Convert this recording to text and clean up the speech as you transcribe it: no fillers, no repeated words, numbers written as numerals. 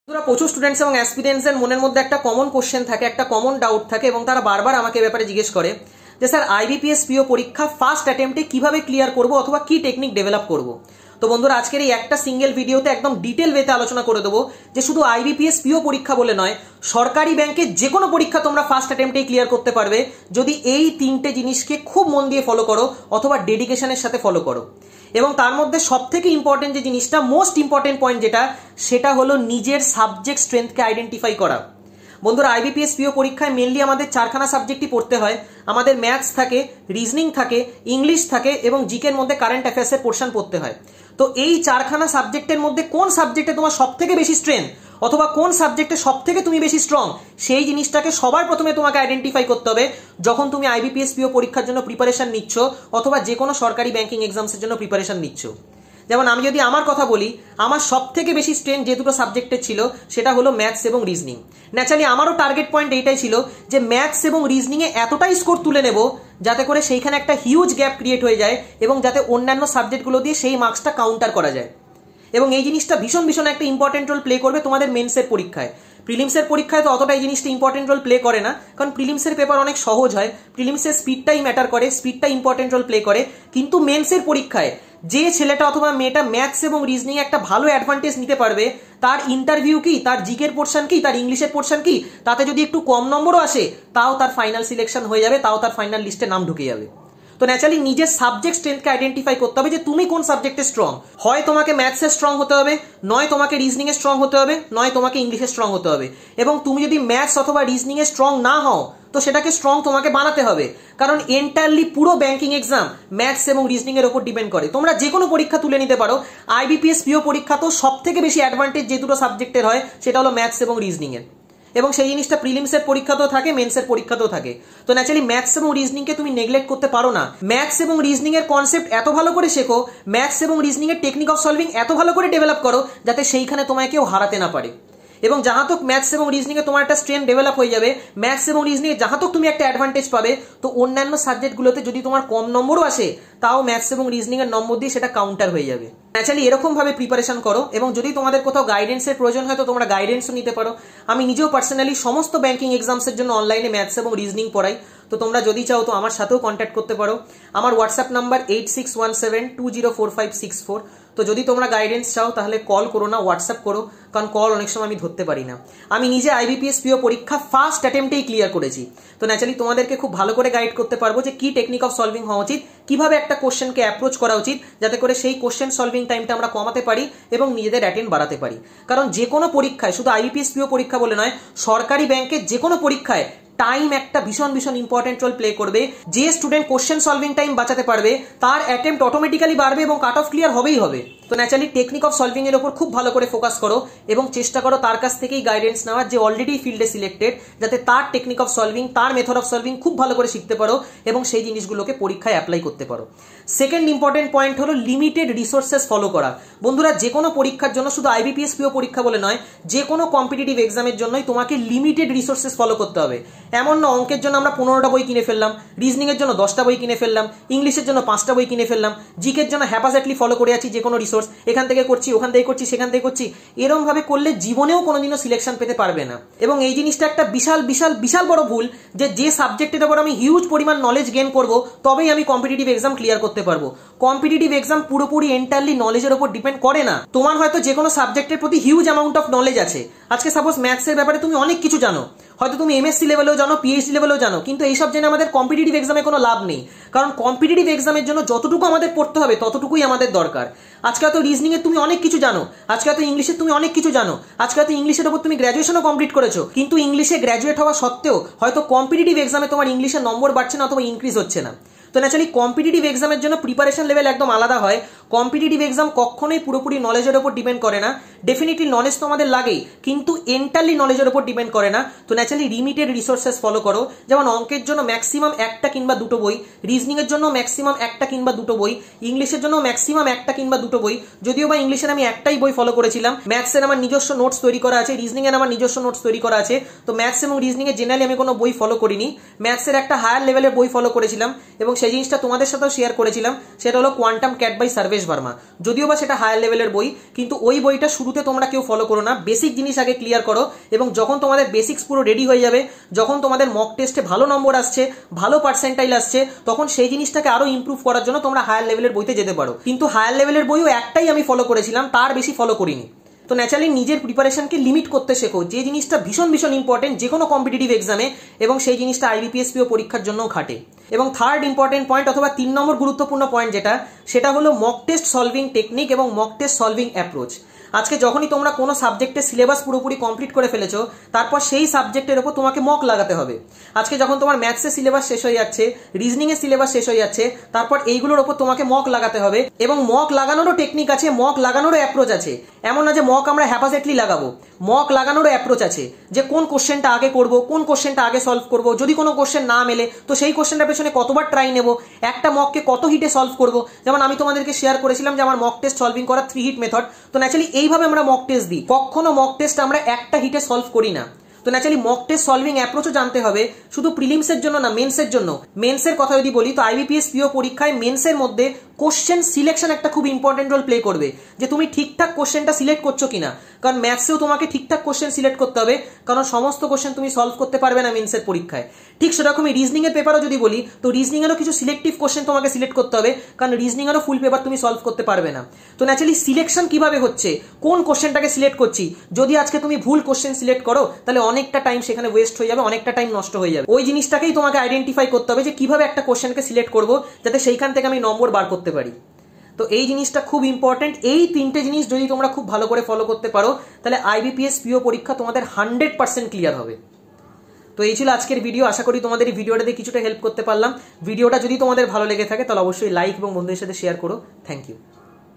প্রচুর স্টুডেন্টস এবং অ্যাসপিরেন্টসের মনের মধ্যে একটা কমন কোশ্চেন থাকে, একটা কমন ডাউট থাকে এবং তারা বারবার আমাকে ব্যাপারে জিজ্ঞেস করে যে স্যার আইবিপিএস পিও পরীক্ষা ফার্স্ট অ্যাটেম্পটে কিভাবে ক্লিয়ার করব অথবা কি টেকনিক ডেভেলপ করব। তো বন্ধুরা আজকের এই একটা সিঙ্গেল ভিডিওতে একদম ডিটেল ওয়েতে আলোচনা করে দেবো যে শুধু আইবিপিএস পিও পরীক্ষা বলে নয়, সরকারি ব্যাংকের যে কোনো পরীক্ষা তোমরা ফার্স্ট অ্যাটেম্পটেই ক্লিয়ার করতে পারবে যদি এই তিনটে জিনিসকে খুব মন দিয়ে ফলো করো অথবা ডেডিকেশনের সাথে ফলো করো। এবং তার মধ্যে সব থেকে ইম্পর্টেন্ট যে জিনিসটা, মোস্ট ইম্পর্টেন্ট পয়েন্ট সেটা হলো নিজের সাবজেক্ট স্ট্রেংথকে আইডেন্টিফাই করা। বন্ধুরা আইবিপিএস পিও পরীক্ষায় মেনলি আমাদের চারখানা সাবজেক্টই পড়তে হয়। আমাদের ম্যাথস থাকে, রিজনিং থাকে, ইংলিশ থাকে এবং জিকের মধ্যে কারেন্ট অ্যাফেয়ার্সের পোর্শন পড়তে হয়। তো এই চারখানা সাবজেক্টের মধ্যে কোন সাবজেক্টে তোমার সব থেকে বেশি স্ট্রেংথ অথবা কোন সাবজেক্টে সব থেকে তুমি বেশি স্ট্রং, সেই জিনিসটাকে সবার প্রথমে তোমাকে আইডেন্টিফাই করতে হবে যখন তুমি আইবিপিএস পিও পরীক্ষার জন্য প্রিপারেশন নিচ্ছ অথবা যে কোনো সরকারি ব্যাংকিং এক্সামসের জন্য প্রিপারেশন নিচ্ছ। যেমন আমি যদি আমার কথা বলি, আমার সব থেকে বেশি স্ট্রেংথ যে দুটো সাবজেক্টে ছিল সেটা হলো ম্যাথস এবং রিজনিং। ন্যাচারালি আমারও টার্গেট পয়েন্ট এইটাই ছিল যে ম্যাথস এবং রিজনিংয়ে এতটাই স্কোর তুলে নেব যাতে করে সেইখানে একটা হিউজ গ্যাপ ক্রিয়েট হয়ে যায় এবং যাতে অন্যান্য সাবজেক্টগুলো দিয়ে সেই মার্কসটা কাউন্টার করা যায়। এবং এই জিনিসটা ভীষণ ভীষণ একটা ইম্পর্টেন্ট রোল প্লে করবে তোমাদের মেন্সের পরীক্ষায়। প্রিলিমসের পরীক্ষায় তো অতটা এই জিনিসটা ইম্পর্টেন্ট রোল প্লে করে না, কারণ প্রিলিমসের পেপার অনেক সহজ হয়, প্রিলিমসের স্পিডটাই ম্যাটার করে, স্পিডটা ইম্পর্টেন্ট রোল প্লে করে। কিন্তু মেন্সের পরীক্ষায় যে ছেলেটা অথবা মেয়েটা ম্যাথস এবং রিজনিং একটা ভালো অ্যাডভান্টেজ নিতে পারবে, তার ইন্টারভিউ কি, তার জিকের পোর্শন কি, তার ইংলিশের পোর্শন কি, তাতে যদি একটু কম নম্বরও আসে তাও তার ফাইনাল সিলেকশন হয়ে যাবে, তাও তার ফাইনাল লিস্টে নাম ঢুকে যাবে। তো ন্যাচারালি নিজের সাবজেক্ট স্ট্রেংথকে আইডেন্টিফাই করতে হবে যে তুমি কোন সাবজেক্টে স্ট্রং। হয় তোমাকে ম্যাথসে স্ট্রং হতে হবে, নয় তোমাকে রিজনিং এ স্ট্রং হতে হবে, নয় তোমাকে ইংলিশে স্ট্রং হতে হবে। এবং তুমি যদি ম্যাথস অথবা রিজনিং এ স্ট্রং না হও তো সেটাকে স্ট্রং তোমাকে বানাতে হবে, কারণ এন্টায়ারলি পুরো ব্যাংকিং এক্সাম ম্যাথস এবং রিজনিং এর উপর ডিপেন্ড করে। তোমরা যে কোনো পরীক্ষা তুলে নিতে পারো, আইবিপিএস পিও পরীক্ষা তো সব থেকে বেশি অ্যাডভান্টেজ যে দুটো সাবজেক্টের হয় সেটা হলো ম্যাথস এবং রিজনিং এর। এবং সেই জিনিসটা প্রিলিমসের পরীক্ষাতেও থাকে, মেন্সের পরীক্ষাতেও থাকে। তো ন্যাচারালি ম্যাথস এবং রিজনিংকে তুমি নেগলেক্ট করতে পারো না। ম্যাথস এবং রিজনিং এর কনসেপ্ট এত ভালো করে শেখো, ম্যাথস এবং রিজনিং এর টেকনিক অফ সলভিং এত ভালো করে ডেভেলপ করো যাতে সেইখানে তোমায় কেউ হারাতে না পারে। এবং যাহা তক ম্যাথস এবং রিজনিং এ তোমার একটা স্ট্রেংথ ডেভেলপ হয়ে যাবে, ম্যাথস এবং রিজনিং এ যাহা তক তুমি একটা অ্যাডভান্টেজ পাবে, তো অন্যান্য সাবজেক্টগুলোতে যদি তোমার কম নম্বরও আসে তাও ম্যাথস এবং রিজনিং এর নম্বর দিয়ে সেটা কাউন্টার হয়ে যাবে। ন্যাচারালি এরকম ভাবে প্রিপারেশন করো। এবং যদি তোমাদের কোথাও গাইডেন্সের প্রয়োজন হয় তো তোমরা গাইডেন্সও নিতে পারো। আমি নিজেও পার্সোনালি সমস্ত ব্যাংকিং এক্সামসের জন্য অনলাইনে ম্যাথস এবং রিজনিং পড়াই। তো তোমরা যদি চাও তো আমার সাথেও কন্ট্যাক্ট করতে পারো। আমার হোয়াটসঅ্যাপ নাম্বার 8617204564। তো যদি তোমরা গাইডেন্স চাও তাহলে কল করো না, হোয়াটসঅ্যাপ করো, কারণ কল অনেক সময় আমি ধরতে পারি না। আমি নিজে আইবিপিএস পিও পরীক্ষা ফার্স্ট অ্যাটেম্পটেই ক্লিয়ার করেছি। তো ন্যাচারালি তোমাদেরকে খুব ভালো করে গাইড করতে পারবো যে কি টেকনিক অফ সলভিং হওয়া উচিত, কিভাবে একটা কোশ্চেনকে অ্যাপ্রোচ করা উচিত যাতে করে সেই কোশ্চেন সলভিং টাইমটা আমরা কমাতে পারি এবং নিজেদের অ্যাটেন্ড বাড়াতে পারি। কারণ যে কোনো পরীক্ষায়, শুধু আইবিপিএস পিও পরীক্ষা বলে নয়, সরকারি ব্যাংকের যে কোনো পরীক্ষায় টাইম একটা ভীষণ ভীষণ ইম্পর্টেন্ট রোল প্লে করবে। যে স্টুডেন্ট কোশ্চেন সলভিং টাইম বাঁচাতে পারবে তার অ্যাটেম্প্ট অটোমেটিক্যালি বাড়বে এবং কাট অফ ক্লিয়ার হবেই হবে। তো ন্যাচারালি টেকনিক অফ সলভিং এর উপর খুব ভালো করে ফোকাস করো এবং চেষ্টা করো তার কাছ থেকেই গাইডেন্স নেওয়ার, যে অলরেডি ফিল্ডে সিলেক্টেড, যাতে তার টেকনিক অফ সলভিং, তার মেথড অফ সলভিং খুব ভালো করে শিখতে পারো এবং সেই জিনিসগুলোকে পরীক্ষায় অ্যাপ্লাই করতে পারো। সেকেন্ড ইম্পর্টেন্ট পয়েন্ট হলো লিমিটেড রিসোর্সেস ফলো করা। বন্ধুরা যে কোনো পরীক্ষার জন্য, শুধু আইবিপিএস পিও পরীক্ষা বলে নয়, যে কোনো কম্পিটিটিভ এক্সামের জন্যই তোমাকে লিমিটেড রিসোর্সেস ফলো করতে হবে। এমন না অঙ্কের জন্য আমরা 15টা বই কিনে ফেললাম, রিজনিং এর জন্য 10টা বই কিনে ফেললাম, ইংলিশের জন্য 5টা বই কিনে ফেললাম, জিকের জন্য হ্যাপাসেটলি ফলো করে আছি যে কোনো রিসোর্স, এখান থেকে করছি, ওখান থেকে করছি, সেখান থেকে করছি। এরকম ভাবে করলে জীবনেও কোনোদিনও সিলেকশন পেতে পারবে না। এবং এই জিনিসটা একটা বিশাল বিশাল বিশাল বড় ভুল, যে সাবজেক্টের উপর আমি হিউজ পরিমাণ নলেজ গেইন করব তবেই আমি কম্পিটিটিভ এক্সাম ক্লিয়ার করতে পারবো। কম্পিটিটিভ এক্সাম পুরোপুরি এন্টারলি নলেজের উপর ডিপেন্ড করে না। তোমার হয়তো যে কোনো সাবজেক্টের প্রতি হিউজ অ্যামাউন্ট অফ নলেজ আছে। আজকে সাপোজ ম্যাথসের ব্যাপারে তুমি অনেক কিছু জানো, হয়তো তুমি এমএসসি লেভেলেও জানো, পিএইচডি লেভেলেও জানো, কিন্তু এইসব জেনে আমাদের কম্পিটিটিভ এক্সামে কোনো লাভ নেই। কারণ কম্পিটিটিভ এক্সামের জন্য যতটুকু আমাদের পড়তে হবে ততটুকুই আমাদের দরকার। আজকে হয়তো রিজনিং এর তুমি অনেক কিছু জানো, আজকে হয়তো ইংলিশের তুমি অনেক কিছু জানো, আজকে হয়তো ইংলিশের উপর তুমি গ্র্যাজুয়েশনও কমপ্লিট করেছো, কিন্তু ইংলিশে গ্র্যাজুয়েট হওয়া সত্ত্বেও হয়তো কম্পিটিটিভ এক্সামে তোমার ইংলিশের নম্বর বাড়ছে না অথবা ইনক্রিজ হচ্ছে না। তো ন্যাচারালি কম্পিটিটিভ এক্সামের জন্য প্রিপারেশন লেভেল একদম আলাদা হয়। কম্পিটিটিভ এক্সাম কখনোই পুরোপুরি নলেজের উপর ডিপেন্ড করে না। ডেফিনেটলি নলেজ তো আমাদের লাগেই, কিন্তু এন্টারলি নলেজের উপর ডিপেন্ড করে না। তো ন্যাচারালি লিমিটেড রিসোর্সেস ফলো করো। যেমন অঙ্কের জন্য ম্যাক্সিমাম 1টা কিংবা 2টো বই, রিজনিং এর জন্য ম্যাক্সিমাম 1টা কিংবা 2টো বই, ইংলিশের জন্য ম্যাক্সিমাম 1টা কিংবা 2টো বই। যদিও বা ইংলিশের আমি একটাই বই ফলো করেছিলাম, ম্যাথসের আমার নিজস্ব নোটস তৈরি করা আছে, রিজনিং এর আমার নিজস্ব নোটস তৈরি করা আছে। তো ম্যাথস এবং রিজনিং এর জেনারেলি আমি কোনো বই ফলো করিনি, ম্যাথসের একটা হায়ার লেভেলের বই ফলো করেছিলাম এবং সেই জিনিসটা তোমাদের সাথেও শেয়ার করেছিলাম, সেটা হলো কোয়ান্টাম ক্যাট বাই সার্ভেশ ভার্মা। যদিও বা সেটা হায়ার লেভেলের বই, কিন্তু ওই বইটা শুরুতে তোমরা কেউ ফলো করো না, বেসিক জিনিস আগে ক্লিয়ার করো, এবং যখন তোমাদের বেসিক্স পুরো রেডি হয়ে যাবে, যখন তোমাদের মক টেস্টে ভালো নম্বর আসছে, ভালো পার্সেন্টাইল আসছে, তখন সেই জিনিসটাকে আরো ইমপ্রুভ করার জন্য তোমরা হায়ার লেভেলের বইতে যেতে পারো। কিন্তু হায়ার লেভেলের বইও একটাই আমি ফলো করেছিলাম, তার বেশি ফলো করিনি। তো ন্যাচারালি নিজের প্রিপারেশনকে লিমিট করতে শেখো, যে জিনিসটা ভীষণ ভীষণ ইম্পর্টেন্ট যে কোনো কম্পিটিটিভ এক্সামে, এবং সেই জিনিসটা IBPS PO পরীক্ষার জন্যও খাটে। এবং থার্ড ইম্পর্টেন্ট পয়েন্ট অথবা 3 নম্বর গুরুত্বপূর্ণ পয়েন্ট সেটা হলো মক টেস্ট সলভিং টেকনিক এবং মক টেস্ট সলভিং অ্যাপ্রোচ। আজকে যখনই তোমরা কোনো সাবজেক্টের সিলেবাস পুরোপুরি কমপ্লিট করে ফেলেছো, তারপর সেই সাবজেক্টের উপর তোমাকে মক লাগাতে হবে। আজকে যখন তোমার ম্যাথসের সিলেবাস শেষ হয়ে যাচ্ছে, রিজনিং এর সিলেবাস শেষ হয়ে যাচ্ছে, তারপর এইগুলোর উপর তোমাকে মক লাগাতে হবে। এবং মক লাগানোরও টেকনিক আছে, মক লাগানোরও অ্যাপ্রোচ আছে। এমন না যে মক আমরা হ্যাপাসেটলি লাগাবো, মক লাগানোরও অ্যাপ্রোচ আছে, যে কোন কোশ্চেনটা আগে করব, কোন কোশ্চেনটা আগে সলভ করব, যদি কোনো কোশ্চেন না মেলে তো সেই কোশ্চেনটার পেছনে কতবার ট্রাই নেব, একটা মককে কত হিটে সলভ করব। যেমন আমি তোমাদেরকে শেয়ার করেছিলাম যে আমার মক টেস্ট সলভিং করা 3 হিট মেথড। তো ন্যাচারালি এইভাবে আমরা মক টেস্ট দিই, কখনো মক টেস্ট আমরা একটা হিটে সলভ করি না। তো ন্যাচারালি মক টেস্ট সলভিং অ্যাপ্রোচও জানতে হবে, শুধু প্রিলিমসের জন্য না, মেন্সের জন্য। মেন্সের কথা যদি বলি তো IBPS PO পরীক্ষায় মেন্সের মধ্যে কোশ্চেন সিলেকশন একটা খুব ইম্পর্টেন্ট রোল প্লে করবে, যে তুমি ঠিকঠাক কোশ্চেনটা সিলেক্ট করছো কিনা। কারণ ম্যাথসেও তোমাকে ঠিকঠাক কোশ্চেন সিলেক্ট করতে হবে, কারণ সমস্ত কোশ্চেন তুমি সলভ করতে পারবে না মেন্সের পরীক্ষায়। ঠিক সেরকমই রিজনিং এর পেপারও যদি বলি তো রিজনিং এরও কিছু সিলেক্টিভ কোশ্চেন তোমাকে সিলেক্ট করতে হবে, কারণ রিজনিং এরও ফুল পেপার তুমি সলভ করতে পারবে না। তো ন্যাচারালি সিলেকশন কিভাবে হচ্ছে, কোন কোশ্চেনটাকে সিলেক্ট করছি, যদি আজকে তুমি ভুল কোশ্চেন সিলেক্ট করো তাহলে অনেকটা টাইম সেখানে ওয়েস্ট হয়ে যাবে, অনেকটা টাইম নষ্ট হয়ে যাবে। ওই জিনিসটাকেই তোমাকে আইডেন্টিফাই করতে হবে যে কিভাবে একটা কোশ্চেনকে সিলেক্ট করবো যাতে সেইখান থেকে আমি নম্বর বার করতে পারি। তো এই জিনিসটা খুব ইম্পর্টেন্ট। এই 3টে জিনিস যদি তোমরা খুব ভালো করে ফলো করতে পারো, তাহলে IBPS PO পরীক্ষা তোমাদের 100% ক্লিয়ার হবে। তো এই ছিল আজকের ভিডিও। আশা করি তোমাদের এই ভিডিওটাতে কিছুটা হেল্প করতে পারলাম। ভিডিওটা যদি তোমাদের ভালো লেগে থাকে তাহলে অবশ্যই লাইক এবং বন্ধুদের সাথে শেয়ার করো। Thank you.